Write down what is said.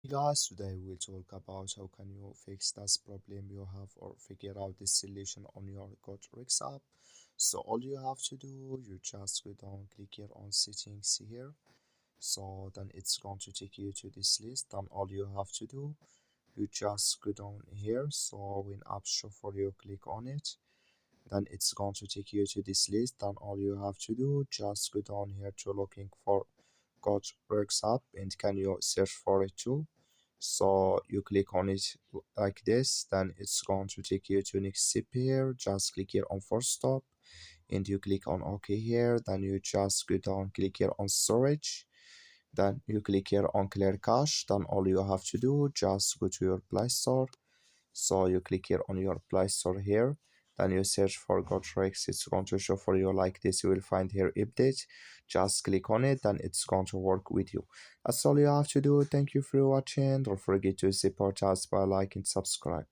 Hey guys, today we'll talk about how can you fix this problem you have or figure out the solution on your GoodRx app. So all you have to do, you just go down, click here on settings here. So then it's going to take you to this list. Then all you have to do, you just go down here. So when app show for you, click on it. Then it's going to take you to this list. Then all you have to do, just go down here to looking for GoodRx app and can you search for it too. So you click on it like this, then it's going to take you to next step here. Just click here on force stop and you click on OK here. Then you just go down, click here on storage. Then you click here on clear cache. Then all you have to do, just go to your Play Store. So you click here on your Play Store here. Then you search for GoodRx. It's going to show for you like this. You will find here update. Just click on it, then it's going to work with you. That's all you have to do. Thank you for watching. Don't forget to support us by liking and subscribe.